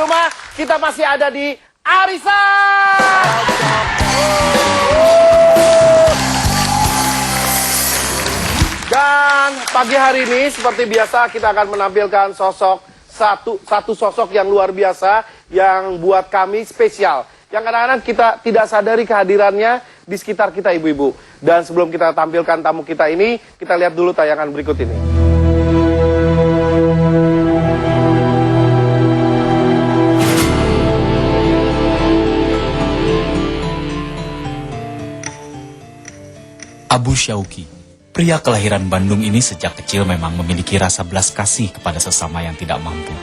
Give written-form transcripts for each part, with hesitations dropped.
rumah, kita masih ada di Arisan. Dan pagi hari ini seperti biasa kita akan menampilkan satu sosok yang luar biasa yang buat kami spesial. Yang kadang-kadang kita tidak sadari kehadirannya di sekitar kita, ibu-ibu. Dan sebelum kita tampilkan tamu kita ini, kita lihat dulu tayangan berikut ini. Abu Syauqi, pria kelahiran Bandung ini sejak kecil memang memiliki rasa belas kasih kepada sesama yang tidak mampu.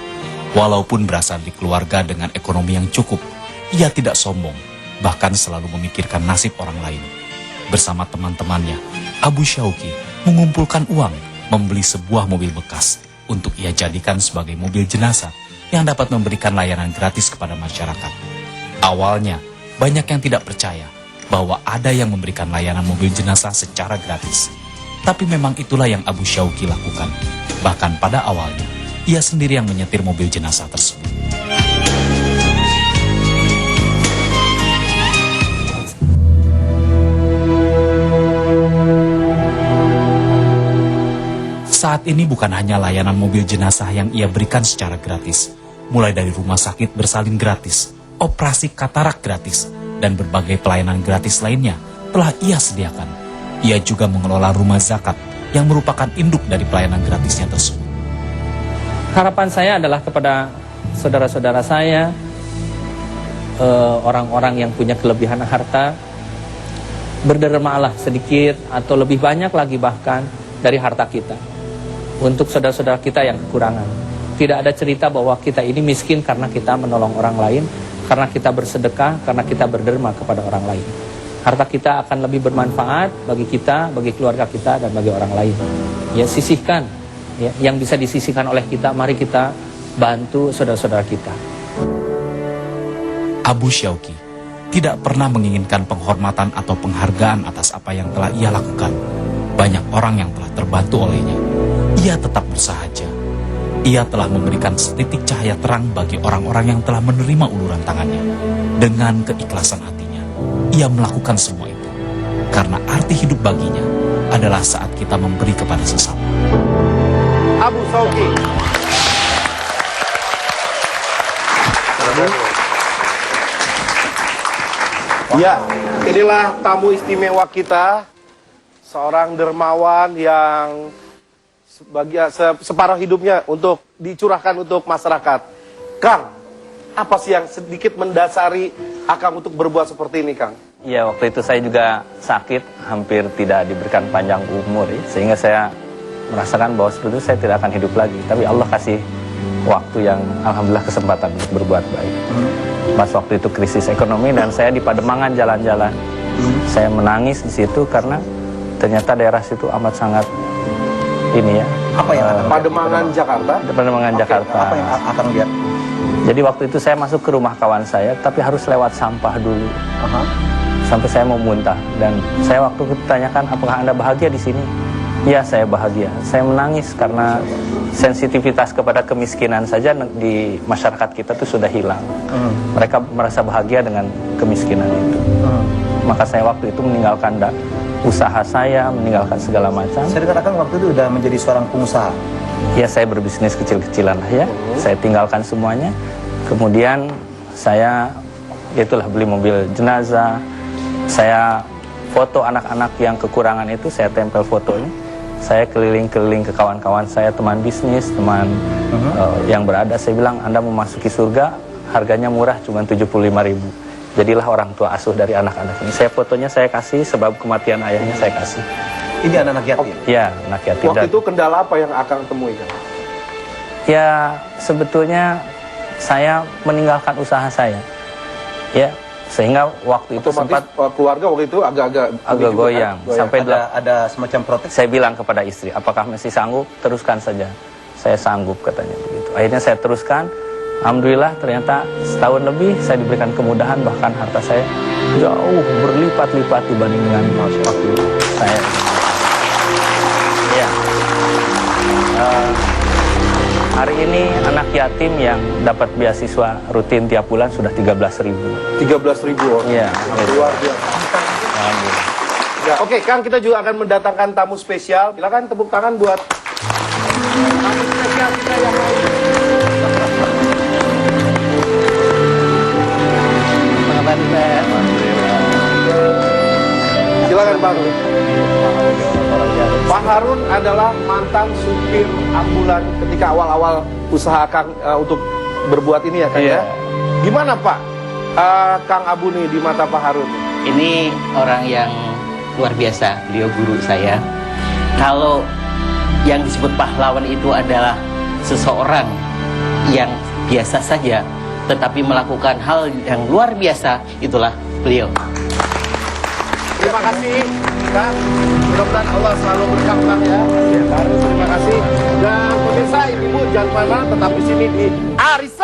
Walaupun berasal di keluarga dengan ekonomi yang cukup, ia tidak sombong, bahkan selalu memikirkan nasib orang lain. Bersama teman-temannya, Abu Syauqi mengumpulkan uang, membeli sebuah mobil bekas untuk ia jadikan sebagai mobil jenazah yang dapat memberikan layanan gratis kepada masyarakat. Awalnya, banyak yang tidak percaya bahwa ada yang memberikan layanan mobil jenazah secara gratis. Tapi memang itulah yang Abu Syauqi lakukan. Bahkan pada awalnya, ia sendiri yang menyetir mobil jenazah tersebut. Saat ini bukan hanya layanan mobil jenazah yang ia berikan secara gratis, mulai dari rumah sakit bersalin gratis, operasi katarak gratis, dan berbagai pelayanan gratis lainnya telah ia sediakan. Ia juga mengelola rumah zakat yang merupakan induk dari pelayanan gratisnya tersebut. Harapan saya adalah kepada saudara-saudara saya, orang-orang yang punya kelebihan harta, berdermalah sedikit atau lebih banyak lagi bahkan dari harta kita. Untuk saudara-saudara kita yang kekurangan. Tidak ada cerita bahwa kita ini miskin karena kita menolong orang lain, karena kita bersedekah, karena kita berderma kepada orang lain. Harta kita akan lebih bermanfaat bagi kita, bagi keluarga kita, dan bagi orang lain. Ya, sisihkan. Ya, yang bisa disisihkan oleh kita, mari kita bantu saudara-saudara kita. Abu Syauqi tidak pernah menginginkan penghormatan atau penghargaan atas apa yang telah ia lakukan. Banyak orang yang telah terbantu olehnya. Ia tetap bersahaja. Ia telah memberikan setitik cahaya terang bagi orang-orang yang telah menerima uluran tangannya. Dengan keikhlasan hatinya, ia melakukan semua itu. Karena arti hidup baginya adalah saat kita memberi kepada sesama. Abu Syauqi. Ya, inilah tamu istimewa kita. Seorang dermawan yang separuh hidupnya untuk dicurahkan untuk masyarakat. Kang, apa sih yang sedikit mendasari Akang untuk berbuat seperti ini, Kang? Ya, waktu itu saya juga sakit, hampir tidak diberikan panjang umur, sehingga saya merasakan bahwa sebetulnya saya tidak akan hidup lagi. Tapi Allah kasih waktu yang alhamdulillah kesempatan untuk berbuat baik. Pas waktu itu krisis ekonomi dan saya di Pademangan jalan-jalan. Saya menangis di situ karena ternyata daerah situ amat sangat ini ya. Apa yang Pademangan Jakarta? Pademangan Jakarta. Apa yang akan lihat? Jadi waktu itu saya masuk ke rumah kawan saya, tapi harus lewat sampah dulu. Sampai saya mau muntah. Dan saya waktu itu tanyakan, apakah Anda bahagia di sini? Ya, saya bahagia. Saya menangis karena sensitivitas kepada kemiskinan saja di masyarakat kita itu sudah hilang. Mereka merasa bahagia dengan kemiskinan itu. Maka saya waktu itu meninggalkan usaha saya, meninggalkan segala macam. Saya dikatakan waktu itu sudah menjadi seorang pengusaha. Ya, saya berbisnis kecil-kecilan lah ya. Saya tinggalkan semuanya. Kemudian saya itulah beli mobil jenazah. Saya foto anak-anak yang kekurangan itu, saya tempel fotonya. Saya keliling-keliling ke kawan-kawan saya, teman bisnis, teman yang berada. Saya bilang, Anda memasuki surga, harganya murah, cuma 75.000. Jadilah orang tua asuh dari anak-anak ini. Saya fotonya saya kasih, sebab kematian ayahnya saya kasih. Ini anak-anak yatim? Ya, anak yatim. Waktu itu kendala apa yang Akang temui, Kang? Ya, sebetulnya saya meninggalkan usaha saya. Ya, sehingga waktu itu sempat keluarga waktu itu agak goyang. Sampai ada semacam protes. Saya bilang kepada istri, apakah masih sanggup? Teruskan saja. Saya sanggup, katanya begitu. Akhirnya saya teruskan. Alhamdulillah ternyata setahun lebih saya diberikan kemudahan, bahkan harta saya jauh berlipat-lipat dibanding dengan waktu saya. Ya. Hari ini anak yatim yang dapat beasiswa rutin tiap bulan sudah 13.000. 13.000 orang. Iya. Luar biasa. Ya, oke, Kang, kita juga akan mendatangkan tamu spesial. Silakan tepuk tangan buat tamu spesial kita yang lain. Silakan Bang. Pak Harun adalah mantan supir ambulan ketika awal-awal usaha Kang untuk berbuat ini ya Kang ya. Gimana Pak Kang Abu nih di mata Pak Harun? Ini orang yang luar biasa, beliau guru saya. Kalau yang disebut pahlawan itu adalah seseorang yang biasa saja tetapi melakukan hal yang luar biasa, itulah beliau. Terima kasih Kang. Mudah-mudahan Allah selalu berkah ya. Terima kasih. Dan pemirsa, ibu jangan mana, tetap di sini di Arisan.